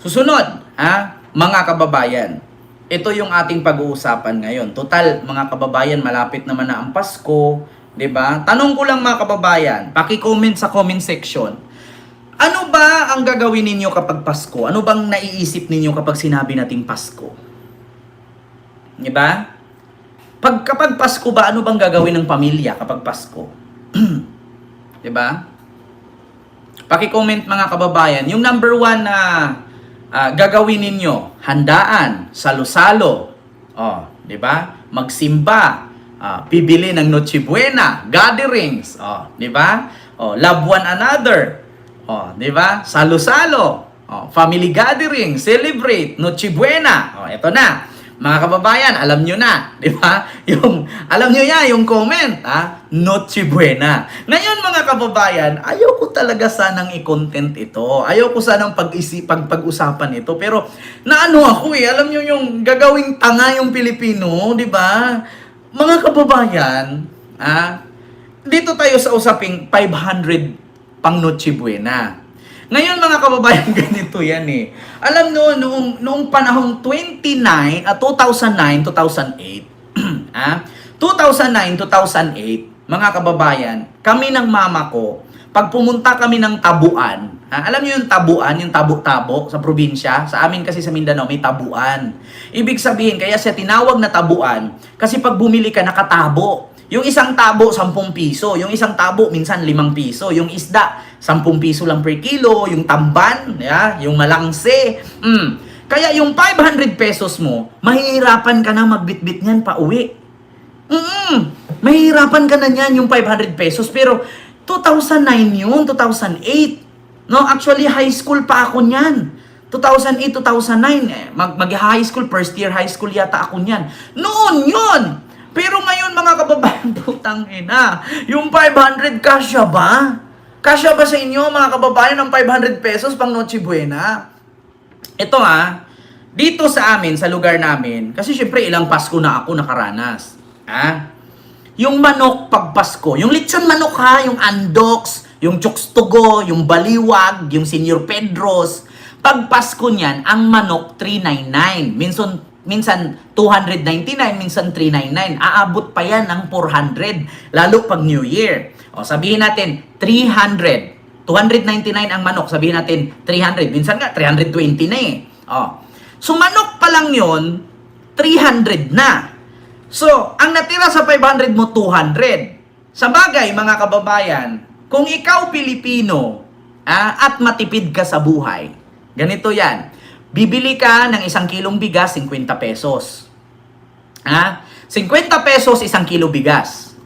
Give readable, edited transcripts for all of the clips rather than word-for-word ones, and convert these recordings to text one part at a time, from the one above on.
Susunod, mga kababayan. Ito yung ating pag-uusapan ngayon. Total, mga kababayan, malapit naman na ang Pasko, 'di ba? Tanong ko lang mga kababayan, paki-comment sa comment section. Ano ba ang gagawin ninyo kapag Pasko? Ano bang naiisip ninyo kapag sinabi nating Pasko? 'Di ba? Kapag Pasko ba, ano bang gagawin ng pamilya kapag Pasko? 'Di ba? Paki-comment mga kababayan, yung number one na gagawin ninyo, handaan, salo-salo, di ba? Magsimba, bibili ng Noche Buena, gatherings, di ba? Love one another, di ba? Salo-salo, family gathering, celebrate, Noche Buena. Ito na. Mga kababayan, alam nyo na, di ba? Alam nyo ya, yung comment, Noche Buena. Ngayon mga kababayan, ayaw ko talaga sanang i-content ito. Ayaw ko sanang pag-usapan ito. Pero naano ako alam nyo yung gagawing tanga yung Pilipino, di ba? Mga kababayan, dito tayo sa usaping 500 pang Noche Buena. Ngayon mga kababayan, ganito yan Alam nyo, noong panahong 2009, 2008, 2008, mga kababayan, kami ng mama ko, pag pumunta kami ng Tabuan, alam nyo yung Tabuan, yung tabo-tabo sa probinsya, sa amin kasi sa Mindanao may Tabuan. Ibig sabihin, kaya siya tinawag na Tabuan, kasi pag bumili ka nakatabo. Yung isang tabo, 10 piso. Yung isang tabo, minsan 5 piso. Yung isda, 10 piso lang per kilo. Yung tamban, yung malangse. Kaya yung 500 pesos mo, mahihirapan ka na magbitbit niyan pa uwi. Mahihirapan ka na niyan yung 500 pesos. Pero 2009 yun, 2008. No, actually high school pa ako niyan. 2008, 2009. Mag-high school, first year high school yata ako niyan. Noon yun! Pero ngayon mga kababayan, putang ina, yung 500 kasya ba? Kasya ba sa inyo mga kababayan ng 500 pesos pang Noche Buena? Ito dito sa amin, sa lugar namin, kasi syempre ilang Pasko na ako nakaranas. Yung manok pag Pasko, yung lechon manok yung andoks, yung chokstugo, yung baliwag, yung Senyor Pedros, pag Pasko niyan, ang manok 399. Minsan 299, minsan 399. Aabot pa yan ng 400, lalo pag New Year. Sabihin natin 300. 299 ang manok, sabihin natin 300. Minsan nga 320 na So manok pa lang yon 300 na. So, ang natira sa 500 mo 200. Sa bagay mga kababayan, kung ikaw Pilipino at matipid ka sa buhay, ganito yan. Bibili ka ng 1 kilong bigas, 50 pesos. 50 pesos, 1 kilo bigas.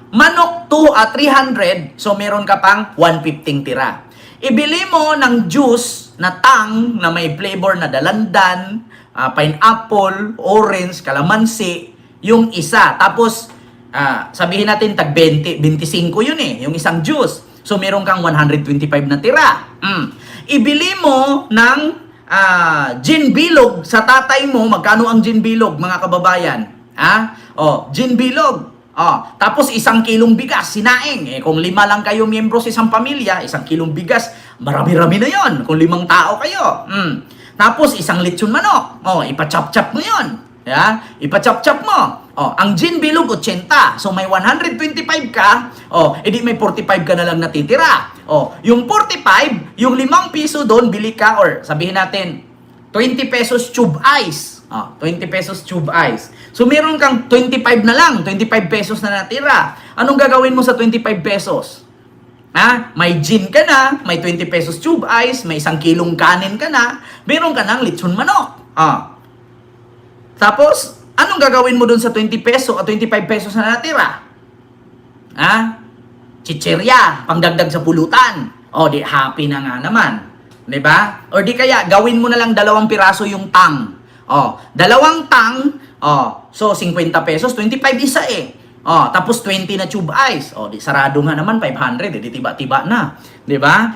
Manok 300, so meron ka pang 150 tira. Ibili mo ng juice na tang na may flavor na dalandan, pineapple, orange, kalamansi, yung isa. Tapos, sabihin natin tag 20, 25 yun yung isang juice. So meron kang 125 na tira. Ibili mo ng gin bilog sa tatay mo. Magkano ang gin bilog mga kababayan? Gin bilog. Tapos 1 kilong bigas, sinaing. Kung 5 lang kayo miyembro sa isang pamilya, 1 kilong bigas, marami-rami na yon. Kung 5 tao kayo. Tapos 1 lechon manok. Ipa-chop-chop mo yon. Ipa-chop-chop mo. Ang gin bilog 80. So may 125 ka, edi may 45 ka na lang natitira. Yung 45, yung 5 piso doon bili ka, or sabihin natin 20 pesos tube ice. 20 pesos tube ice. So meron kang 25 na lang, 25 pesos na natira. Anong gagawin mo sa 25 pesos? May gin ka na, may 20 pesos tube ice, may 1 kilong kanin ka na, meron ka ng lechon manok. Tapos, anong gagawin mo dun sa 20 peso o 25 pesos na natira? Chichirya, pangdagdag sa pulutan. Di happy na nga naman. Diba? O di kaya, gawin mo na lang 2 piraso yung tang. 2 tang, so 50 pesos, 25 isa tapos 20 na tube ice. Di sarado nga naman 500, di tiba-tiba na. 'Di ba?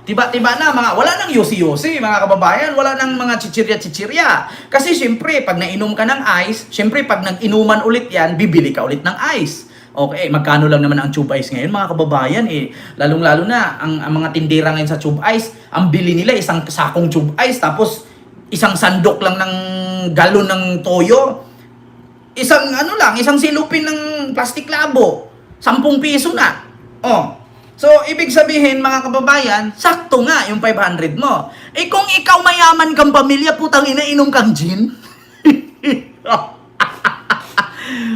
Tiba-tiba na wala nang yosi-yosi mga kababayan, wala nang mga chichirya-chichirya. Kasi syempre pag nainom ka ng ice, syempre pag nag-inuman ulit 'yan, bibili ka ulit ng ice. Okay, magkano lang naman ang tube ice ngayon mga kababayan eh. Lalong-lalo na ang mga tindera ngayon sa tube ice, ang bili nila isang sakong tube ice tapos isang sandok lang ng galon ng toyo. Isang silupin ng plastic labo. 10 piso na. Oh. So, ibig sabihin mga kababayan, sakto nga yung 500 mo. Eh kung ikaw mayaman kang pamilya, putang ina, inom kang gin.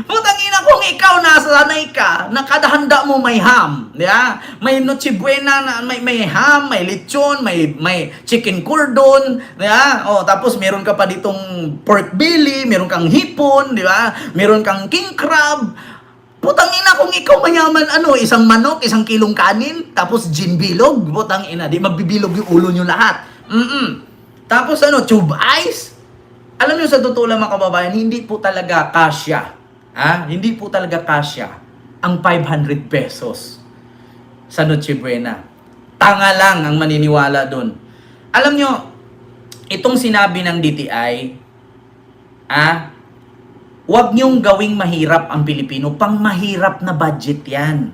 Putang ina, kung ikaw nasanay ka, nakadahanda mo may ham, di ba? May Noche Buena, may ham, may lechon, may chicken cordon, di ba? Oh, tapos meron ka pa ditong pork belly, meron kang hipon, di ba? Meron kang king crab. Putang ina, kung ikaw mayaman, isang manok, isang kilong kanin, tapos gin bilog, putang ina, di magbibilog yung ulo nyo lahat. Tapos tube ice. Alam nyo, sa totoo lang mga kababayan, hindi po talaga kasya. Hindi po talaga kasya ang 500 pesos sa Noche Buena. Tanga lang ang maniniwala doon. Alam nyo, itong sinabi ng DTI, huwag nyong gawing mahirap ang Pilipino. Pang mahirap na budget yan.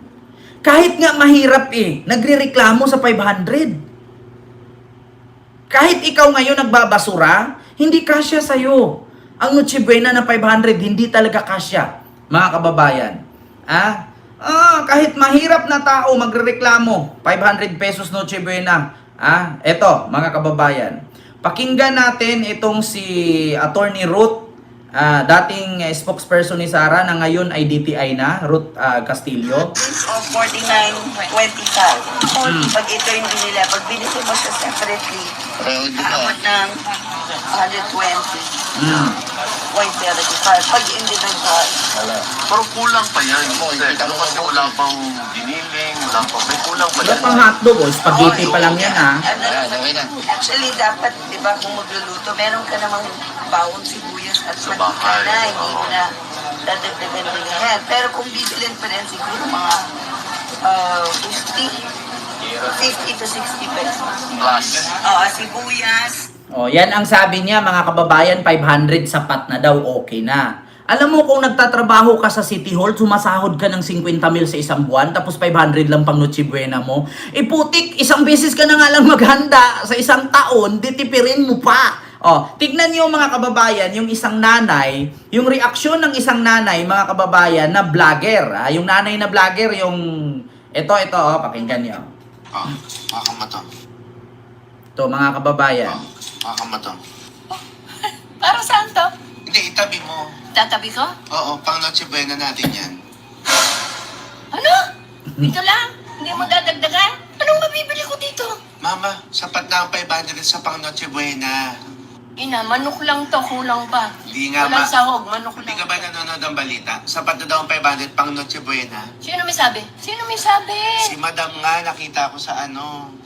Kahit nga mahirap nagrereklamo sa 500. Kahit ikaw ngayon nagbabasura, hindi kasya sa'yo. Ang Noche Buena na 500, hindi talaga kasya, mga kababayan. Kahit mahirap na tao magrereklamo, 500 pesos Noche Buena. Eto, mga kababayan. Pakinggan natin itong si Attorney Ruth, dating spokesperson ni Sara na ngayon ay DTI na, Ruth Castillo. Of 49.25. Pag ito yung binila, pag binili mo siya separately, aabot ng 120. 135. Pag individual. Pero kulang pa yan. Kasi wala pang diniling, may kulang pa Wala yan. pang hotdog, spaghetti pa lang yan Actually, dapat, di ba, kung magluluto, meron ka namang bawang sibuyas at Sa mantika bahay. na, hindi mo na dadagdagan din yan. Pero kung bibilin pa rin, siguro mga 50 to 60 pesos. Plus. Sibuyas. Yan ang sabi niya mga kababayan, 500 sapat na daw, okay na. Alam mo kung nagtatrabaho ka sa City Hall, sumasahod ka ng 50 mil sa isang buwan, tapos 500 lang pang Noche Buena mo, putik, isang beses ka na nga lang maghanda sa isang taon, ditipirin mo pa. Tignan niyo mga kababayan, yung isang nanay, yung reaksyon ng isang nanay, mga kababayan, na vlogger. Yung nanay na vlogger, yung ito, pakinggan niyo. Makakamato. Ito mga kababayan. Makakamato. Para saan to? Hindi, itabi mo. Tatabi ko? Oo, pang Noche Buena natin yan. Ano? Dito lang? Hindi mo dadagdagan? Anong mabibili ko dito? Mama, sapat na ang 500 sa pang Noche Buena. Ina, manok lang to, kulang pa. Hindi nga, Walang sahog, manok Hindi lang. ka ba nanonood ng balita? Sapat na daw ang 500 pang Noche Buena. Sino may sabi? Sino may sabi? Si Madam nga, nakita ko sa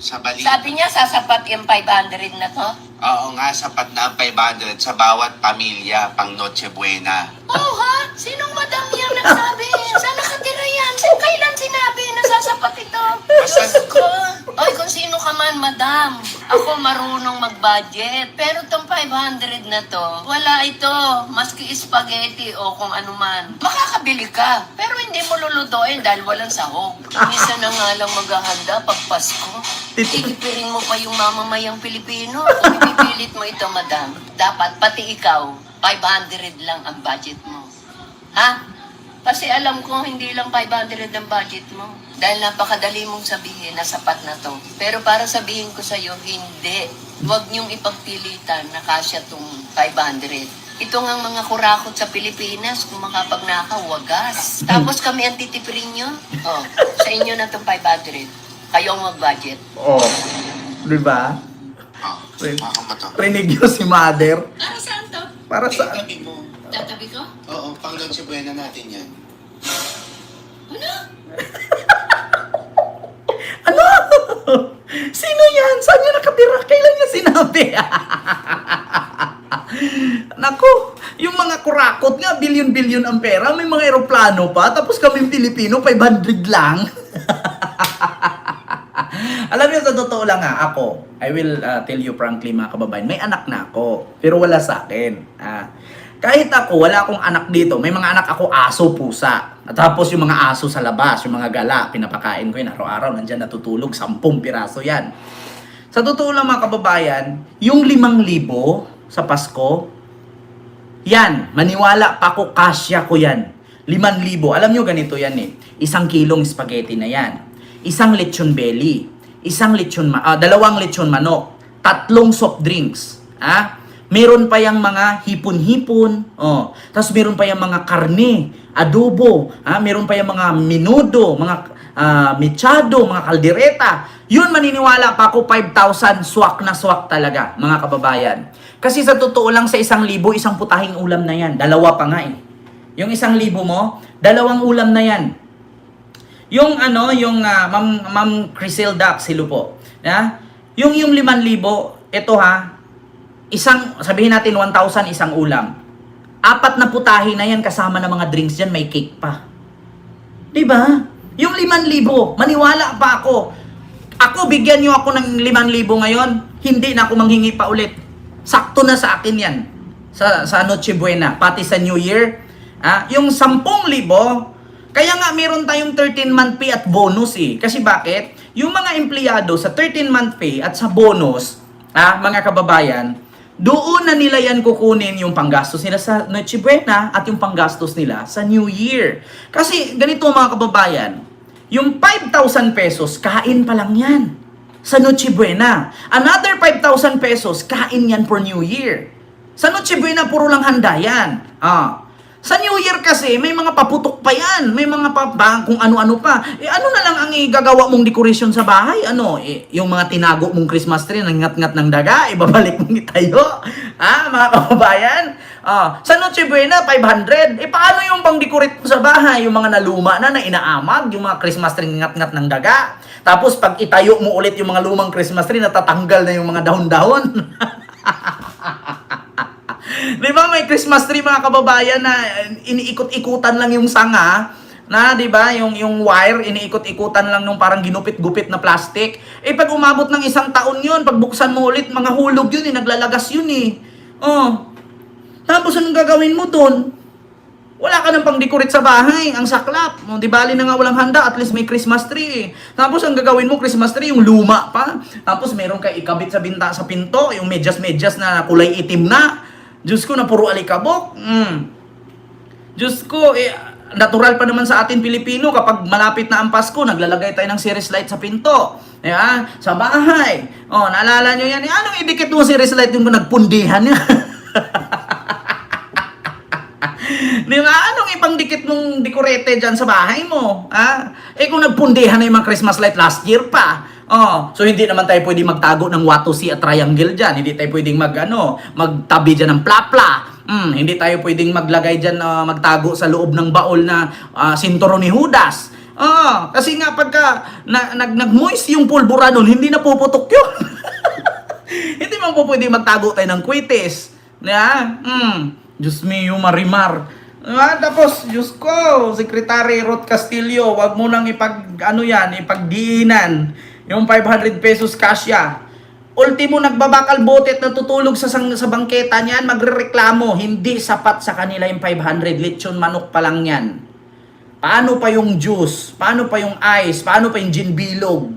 sa balita. Sabi niya, sasapat yung 500 na to? Oo nga, sapat na ang 500 sa bawat pamilya pang Noche Buena. Oo ha? Sinong madam yan nagsabi? Saan nakatira yan? Kailan sinabi na sasapat ito? Basta, Oy, kung sino ka man, madam. Ako marunong mag-budget. Pero tong 500 na to, wala ito. Maski spaghetti o kung ano man. Makakabili ka. Pero hindi mo lulutuin dahil walang sahog. Minsan na nga lang maghahanda pag Pasko. Ikipirin mo pa yung mamamayang Pilipino. Kung ipipilit mo ito, madam, dapat pati ikaw, 500 lang ang budget mo. Ha? Kasi alam ko, hindi lang 500 ang budget mo. Dahil napakadali mong sabihin na sapat na to. Pero para sabihin ko sa'yo, hindi. Huwag niyong ipagpilitan na kasya tong 500. Ito nga mga kurakot sa Pilipinas, kung makapagnakaw, wagas. Tapos kami ang titipirin nyo. Sa inyo na tong 500. Kayo ang mag-budget. Di ba? makakamato. Rinig yun si Mother. Para saan to? Para sa... Itabi mo. Tatabi ko? Oo, pang Noche Buena natin yan. Ano? Ano? Sino yan? Saan niya nakatira? Kailan niya sinabi? Naku, yung mga kurakot nga, bilyon-bilyon ang pera, may mga eroplano pa, tapos kaming Pilipino, 500 lang. Alam niyo, sa totoo lang ako, I will tell you frankly mga kababayan, may anak na ako, pero wala sa akin. Kahit ako, wala akong anak dito, may mga anak ako, aso, pusa. At tapos yung mga aso sa labas, yung mga gala, pinapakain ko yun araw-araw, nandyan natutulog, 10 piraso yan. Sa totoo lang mga kababayan, yung 5,000 sa Pasko, yan, maniwala pa ko, kasya ko yan. 5,000. Alam nyo, ganito yan eh. 1 kilong spaghetti na yan. 1 lechon belly. 2 lechon manok. 3 soft drinks. Meron pa yung mga hipon-hipon. Tapos meron pa yung mga karne, adobo. Meron pa yung mga menudo, mga mechado, mga kaldereta. Yun, maniniwala pa ako, 5,000, swak na swak talaga, mga kababayan. Kasi sa totoo lang, sa 1,000, 1 putahing ulam na yan. 2 pa nga eh. Yung 1,000 mo, 2 ulam na yan. Yung Ma'am Criselda Axilo po. Yung 5,000, ito sabihin natin 1,000 isang ulam. 4 na putahe na yan kasama ng mga drinks dyan, may cake pa. Diba? Yung 5,000, maniwala pa ako. Ako, bigyan nyo ako ng 5,000 ngayon, hindi na ako manghingi pa ulit. Sakto na sa akin yan. Sa Noche Buena, pati sa New Year. Yung 10,000, kaya nga meron tayong 13-month pay at bonus eh. Kasi bakit? Yung mga empleyado sa 13-month pay at sa bonus, mga kababayan, doon na nila yan kukunin yung panggastos nila sa Noche Buena at yung panggastos nila sa New Year. Kasi ganito mga kababayan, yung 5,000 pesos, kain pa lang yan sa Noche Buena. Another 5,000 pesos, kain yan for New Year. Sa Noche Buena, puro lang handa yan. Sa New Year kasi, may mga paputok pa yan. May mga kung ano-ano pa. Ano na lang ang igagawa mong decoration sa bahay? Yung mga tinago mong Christmas tree, nangat-ngat ng daga, ibabalik mong itayo. Mga kababayan? Sa Noche Buena, 500. Paano yung pang-decorate mo sa bahay? Yung mga naluma na inaamag, yung mga Christmas tree, ngat-ngat ng daga. Tapos, pag itayo mo ulit yung mga lumang Christmas tree, natatanggal na yung mga dahon-dahon. Di ba may Christmas tree mga kababayan na iniikot-ikutan lang yung sanga, na di ba yung wire iniikot-ikutan lang nung parang ginupit-gupit na plastic. Pag umabot ng 1 taon yun, pag buksan mo ulit, mga hulog yun naglalagas yun eh. Tapos anong gagawin mo dun? Wala ka nang pang-decorate sa bahay, ang saklap. Di bali na nga walang handa, at least may Christmas tree. Tapos ang gagawin mo, Christmas tree, yung luma pa. Tapos meron ka ikabit sa sa pinto, yung medyas-medyas na kulay itim na. Diyos ko, na puro alikabok. Diyos ko, natural pa naman sa atin Pilipino, kapag malapit na ang Pasko, naglalagay tayo ng series light sa pinto. Sa bahay. Naalala nyo yan? Anong idikit mo series light yung nagpundihan niya? Di ba? Anong ipangdikit mong dekorete dyan sa bahay mo? Kung nagpundihan na yung mga Christmas light last year pa. So hindi naman tayo pwedeng magtago ng watusi at triangle dyan. Hindi tayo pwedeng magtabi dyan ng plapla. Hindi tayo pwedeng maglagay dyan, magtago sa loob ng baol na sinturo ni Judas. Kasi nga pagka nag-moist yung pulbura nun, hindi na puputok yun. Hindi man po pwedeng magtago tayo ng kwitis. Diyos mio, Marimar. Tapos, Diyos ko, Secretary Ruth Castillo, wag mo nang ipagdiinan. Yung 500 pesos kasya. Ultimo, nagbabakal bote at natutulog sa bangketa niyan, magrereklamo. Hindi sapat sa kanila yung 500. Lechon manok pa lang yan. Paano pa yung juice? Paano pa yung ice? Paano pa yung gin bilog?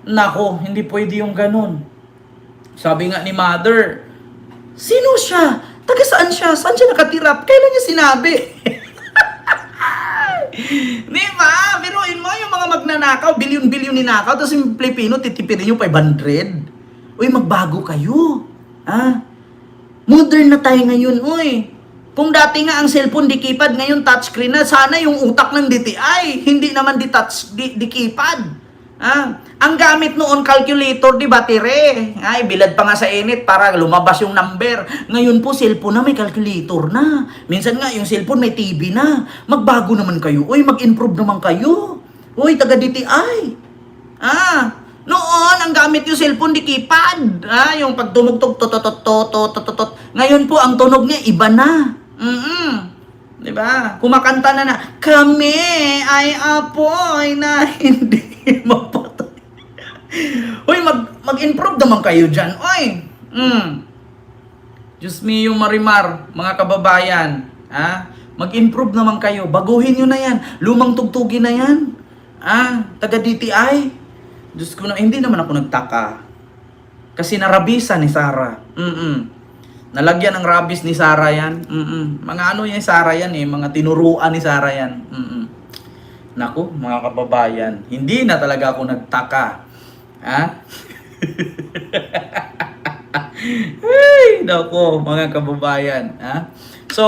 Nako, hindi pwede yung ganun. Sabi nga ni Mother, sino siya? Taga saan siya? Saan siya nakatira? Kailan niya sinabi? Di ba? Biruin mo yung mga magnanakaw, bilyon-bilyon ninakaw, tapos yung Pilipino, titipirin yung 500. Uy, magbago kayo. Modern na tayo ngayon, uy. Kung dati nga ang cellphone di keypad, ngayon touchscreen na, sana yung utak ng DTI, hindi naman di keypad. Ang gamit noon, calculator, di battery. Bilad pa nga sa init para lumabas yung number. Ngayon po, cellphone na, may calculator na. Minsan nga, yung cellphone may TV na. Magbago naman kayo. Uy, mag-improve naman kayo. Uy, taga-DTI. Noon, ang gamit yung cellphone, di keypad. Yung pagtumugtog, tot. Ngayon po, ang tunog niya, iba na. Diba? Kumakanta na kami ay apoy na hindi mapatay. Uy, mag-improve naman kayo dyan. Uy! Diyos mio, Marimar, mga kababayan. Mag-improve naman kayo. Baguhin nyo na yan. Lumang tugtugin na yan. Taga DTI. Diyos ko na, hindi naman ako nagtaka. Kasi narabisa ni Sarah. Nalagyan ng rabis ni Sarah yan. Mga ano yan Sarah yan eh. Mga tinuruan ni Sarah yan. Naku, mga kababayan. Hindi na talaga ako nagtaka. Ay, naku, mga kababayan. So,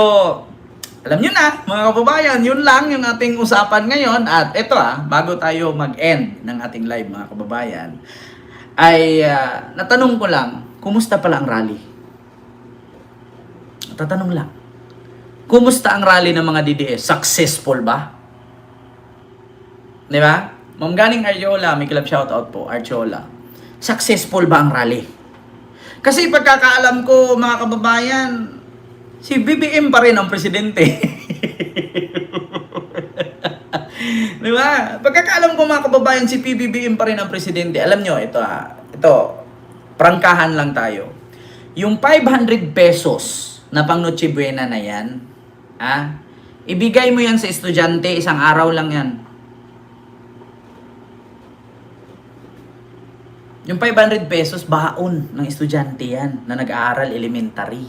alam nyo na, mga kababayan, yun lang yung ating usapan ngayon. At ito bago tayo mag-end ng ating live, mga kababayan, ay natanong ko lang, kumusta pala ang rally? Tatanong lang. Kumusta ang rally ng mga DDS? Successful ba? Di ba? Ma'am Ganing Arjola, may club shoutout po, Arjola. Successful ba ang rally? Kasi pagkakaalam ko, mga kababayan, si BBM pa rin ang presidente. Di ba? Pagkakaalam ko, mga kababayan, si PBBM pa rin ang presidente. Alam nyo, ito prangkahan lang tayo. Yung 500 pesos na pang Noche Buena na yan, ibigay mo yan sa estudyante, isang araw lang yan. Yung 500 pesos, baon ng estudyante yan na nag-aaral elementary.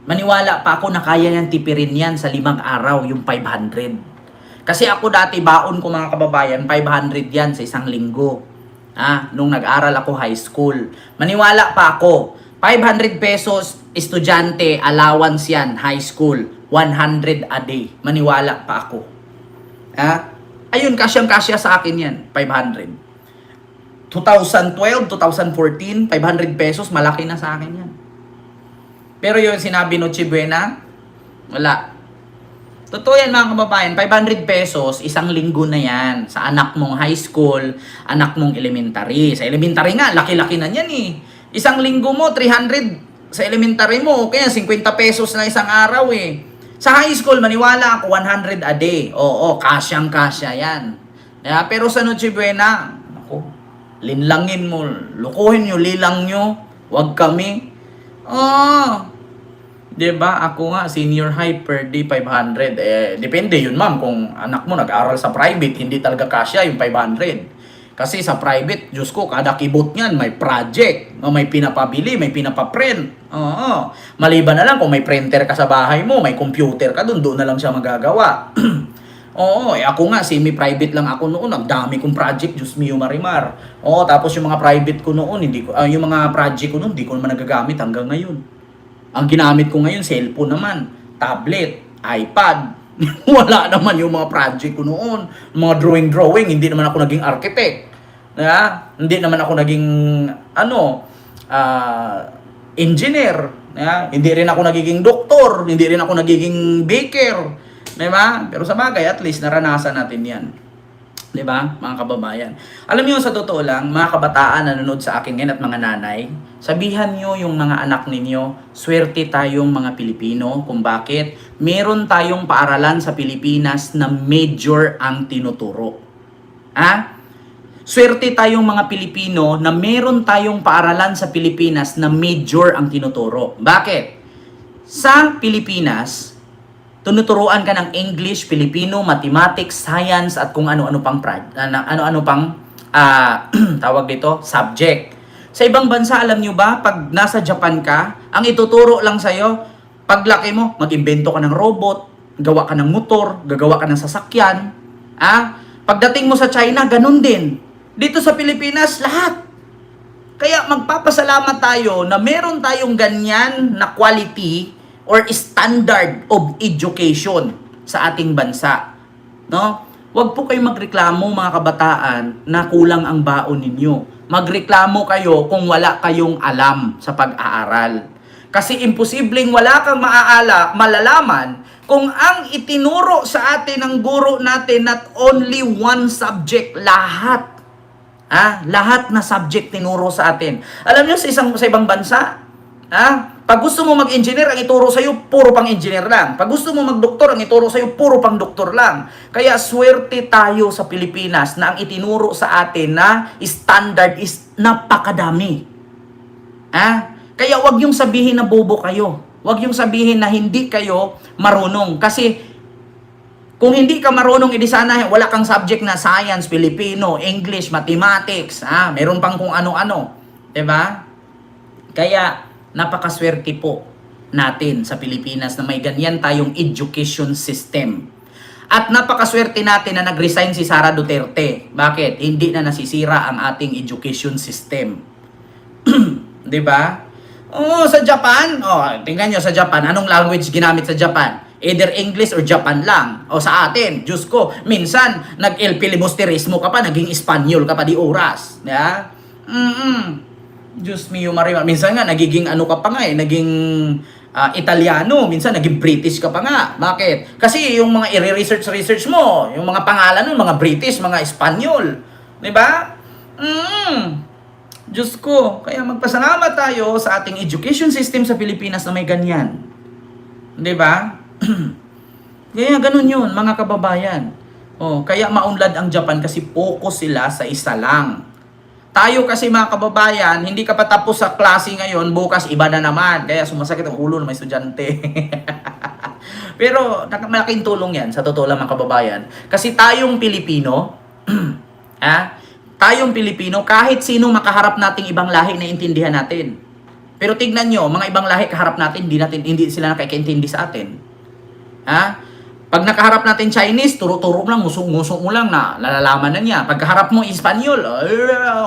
Maniwala pa ako na kaya yan tipirin yan sa 5 araw, yung 500. Kasi ako dati, baon ko mga kababayan, 500 yan sa isang linggo. Nung nag-aaral ako high school. Maniwala pa ako, 500 pesos, estudyante, allowance yan, high school, 100 a day. Maniwala pa ako. Ayun, kasyang-kasya sa akin yan, 500. 2012, 2014, 500 pesos, malaki na sa akin yan. Pero yung sinabi Noche Buena, wala. Totoo yan mga kababayan, 500 pesos, isang linggo na yan. Sa anak mong high school, anak mong elementary. Sa elementary nga, laki-laki na yan eh. Isang linggo mo, 300 sa elementary mo, kaya 50 pesos na isang araw eh. Sa high school, maniwala ako, 100 a day. Oo, kasyang-kasya yan. Pero sa Noche Buena, linlangin mo, lukuhin nyo, lilang nyo, wag kami. Diba? Ako nga, senior high per day 500. Depende yun ma'am, kung anak mo nag-aaral sa private, hindi talaga kasya yung 500. Kasi sa private, Diyos ko, kada kibot niyan, may project, may pinapabili, may pinapaprint. Maliban na lang kung may printer ka sa bahay mo, may computer ka doon na lang siya magagawa. Ako nga, semi-private lang ako noon. Ang dami kong project, Diyos mio marimar. Tapos yung mga private ko noon, yung mga project ko noon, hindi ko naman nagagamit hanggang ngayon. Ang ginamit ko ngayon, cellphone naman, tablet, iPad. Wala naman yung mga project ko noon. Mga drawing, hindi naman ako naging architect. Hindi naman ako naging, engineer. Hindi rin ako nagiging doktor, hindi rin ako nagiging baker. Diba? Pero sa bagay, at least naranasan natin yan. Diba, mga kababayan? Alam niyo, sa totoo lang, mga kabataan na nanonood sa akin ngayon at mga nanay, sabihan niyo yung mga anak ninyo, swerte tayong mga Pilipino kung bakit meron tayong paaralan sa Pilipinas na major ang tinuturo. Swerte tayong mga Pilipino na meron tayong paaralan sa Pilipinas na major ang tinuturo. Bakit? Sa Pilipinas, tunuturuan ka ng English, Filipino, Mathematics, Science, at kung ano-ano pang tawag dito, subject. Sa ibang bansa, alam nyo ba, pag nasa Japan ka, ang ituturo lang sa'yo, paglaki mo, mag-imbento ka ng robot, gawa ka ng motor, gagawa ka ng sasakyan. Pagdating mo sa China, ganun din. Dito sa Pilipinas, lahat. Kaya magpapasalamat tayo na meron tayong ganyan na quality or standard of education sa ating bansa. No? Huwag po kayong magreklamo mga kabataan na kulang ang baon ninyo. Magreklamo kayo kung wala kayong alam sa pag-aaral. Kasi imposibleng wala kang malalaman kung ang itinuro sa atin ng guro natin not only one subject, lahat. Lahat na subject tinuro sa atin. Alam niyo sa ibang bansa, pag gusto mo mag-engineer, ang ituro sa'yo, puro pang engineer lang. Pag gusto mo mag-doktor, ang ituro sa'yo, puro pang doktor lang. Kaya swerte tayo sa Pilipinas na ang itinuro sa atin na standard is napakadami. Kaya wag yung sabihin na bobo kayo. Huwag yung sabihin na hindi kayo marunong. Kasi kung hindi ka marunong, edi sana wala kang subject na science, Filipino, English, mathematics, meron pang kung ano-ano. 'Di ba? Kaya napakaswerte po natin sa Pilipinas na may ganyan tayong education system. At napakaswerte natin na nag-resign si Sara Duterte. Bakit? Hindi na nasisira ang ating education system. 'Di ba? Oh, sa Japan, tingnan nyo sa Japan, anong language ginamit sa Japan? Either English or Japan lang. O sa atin, Diyos ko, minsan nag-el filibusterismo ka pa, naging Espanyol ka pa di oras. Yeah? Diyos mio Maria. Minsan nga nagiging ano ka pa nga naging Italiano, minsan naging British ka pa nga. Bakit? Kasi yung mga i-research mo, yung mga pangalan nun, mga British, mga Espanyol. 'Di ba? Diyos ko, kaya magpasalamat tayo sa ating education system sa Pilipinas na may ganyan. 'Di ba? Kaya ganun yun, mga kababayan. Kaya maunlad ang Japan kasi focus sila sa isa lang. Tayo kasi mga kababayan, hindi ka pa tapos sa klase ngayon, bukas iba na naman. Kaya sumasakit ang ulo ng mga estudyante. Pero malaking tulong yan, sa totoo lang mga kababayan. Kasi tayong Pilipino, tayong Pilipino, kahit sino makaharap nating ibang lahi na intindihan natin. Pero tignan nyo, mga ibang lahi kaharap natin, hindi sila nakakaintindi sa atin. Pag nakaharap natin Chinese, turo-turo mo lang, ngusong-ngusong mo lang na lalalaman na niya. Pag kaharap mo Espanyol,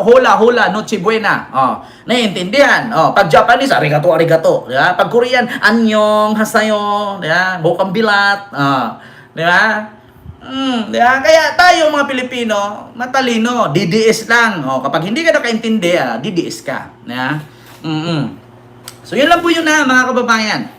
hola, noche buena. Naiintindihan. Pag Japanese, arigato. Diba? Pag Korean, annyeong, hasayo. Diba? Bukang bilat. Diba? Diba? Kaya tayo mga Pilipino, matalino, DDS lang. Kapag hindi ka nakaintindi, DDS ka. Diba? So yun lang po yun mga kababayan.